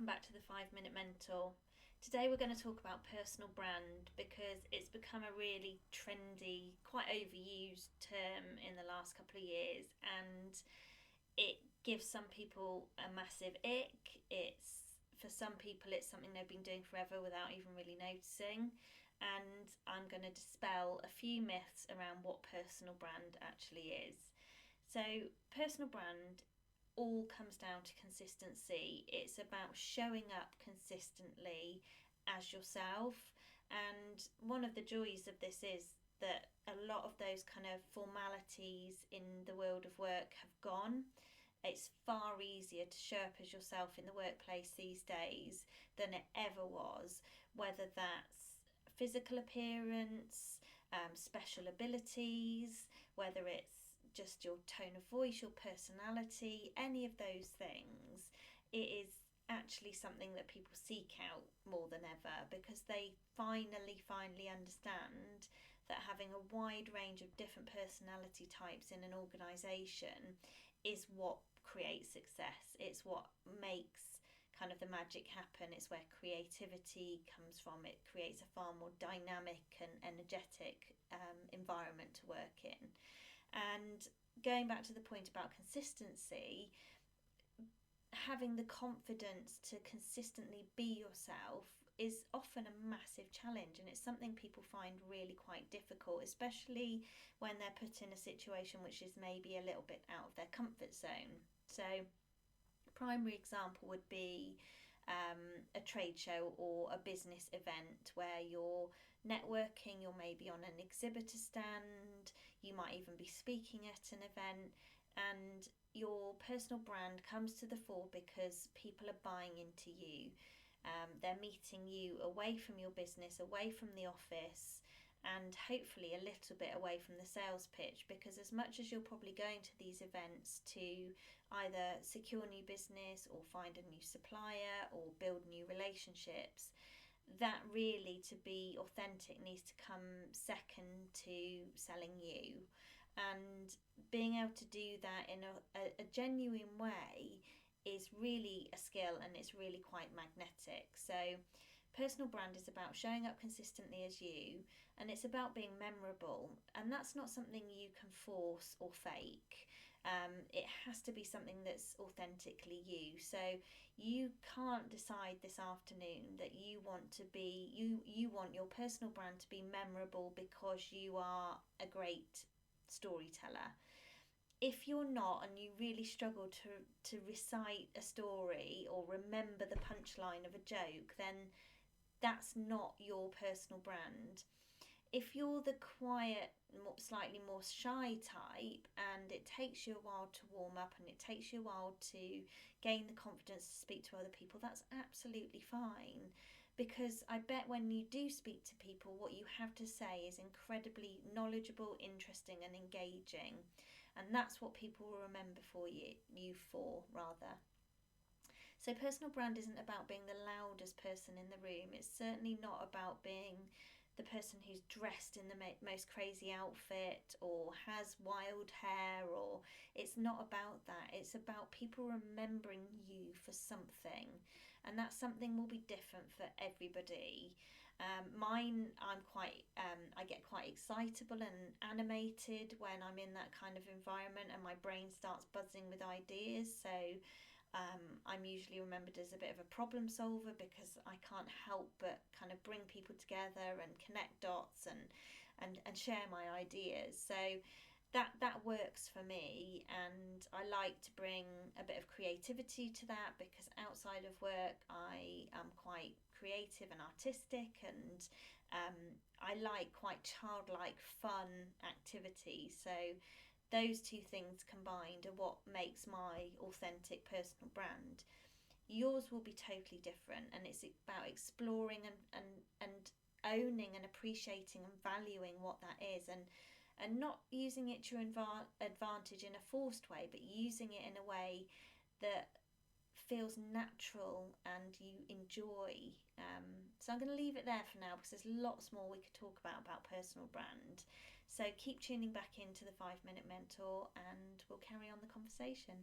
welcome back to the 5 Minute Mentor. Today we're going to talk about personal brand because it's become a really trendy, quite overused term in the last couple of years, and it gives some people a massive ick. It's for some people it's something they've been doing forever without even really noticing. And I'm going to dispel a few myths around what personal brand actually is. So, personal brand all comes down to consistency. It's about showing up consistently as yourself. And one of the joys of this is that a lot of those kind of formalities in the world of work have gone. It's far easier to show up as yourself in the workplace these days than it ever was, whether that's physical appearance, special abilities, whether it's just your tone of voice, your personality, any of those things. It is actually something that people seek out more than ever because they finally understand that having a wide range of different personality types in an organisation is what creates success. It's what makes kind of the magic happen. It's where creativity comes from. It creates a far more dynamic and energetic environment to work in. And going back to the point about consistency, having the confidence to consistently be yourself is often a massive challenge, and it's something people find really quite difficult, especially when they're put in a situation which is maybe a little bit out of their comfort zone. So primary example would be a trade show or a business event where you're networking, you're maybe on an exhibitor stand, you might even be speaking at an event, and your personal brand comes to the fore because people are buying into you. They're meeting you away from your business, away from the office, and hopefully a little bit away from the sales pitch, because as much as you're probably going to these events to either secure new business or find a new supplier or build new relationships, that really, to be authentic, needs to come second to selling you. And being able to do that in a genuine way is really a skill, and it's really quite magnetic. So personal brand is about showing up consistently as you, and it's about being memorable, and that's not something you can force or fake. It has to be something that's authentically you. So you can't decide this afternoon that you want to be you want your personal brand to be memorable because you are a great storyteller. If you're not, and you really struggle to recite a story or remember the punchline of a joke, then that's not your personal brand. If you're the quiet, slightly more shy type, and it takes you a while to warm up and it takes you a while to gain the confidence to speak to other people, that's absolutely fine. Because I bet when you do speak to people, what you have to say is incredibly knowledgeable, interesting, and engaging. And that's what people will remember you for, rather. So personal brand isn't about being the loudest person in the room. It's certainly not about being the person who's dressed in the most crazy outfit or has wild hair, or it's not about that. It's about people remembering you for something, and that something will be different for everybody. Mine, I get quite excitable and animated when I'm in that kind of environment, and my brain starts buzzing with ideas. So I'm usually remembered as a bit of a problem solver because I can't help but kind of bring people together and connect dots and share my ideas. So that works for me, and I like to bring a bit of creativity to that because outside of work I am quite creative and artistic, and I like quite childlike fun activities. So those two things combined are what makes my authentic personal brand. Yours will be totally different, and it's about exploring and owning and appreciating and valuing what that is, and not using it to your advantage in a forced way, but using it in a way that feels natural and you enjoy. So I'm going to leave it there for now because there's lots more we could talk about personal brand. So keep tuning back into the 5 Minute Mentor and we'll carry on the conversation.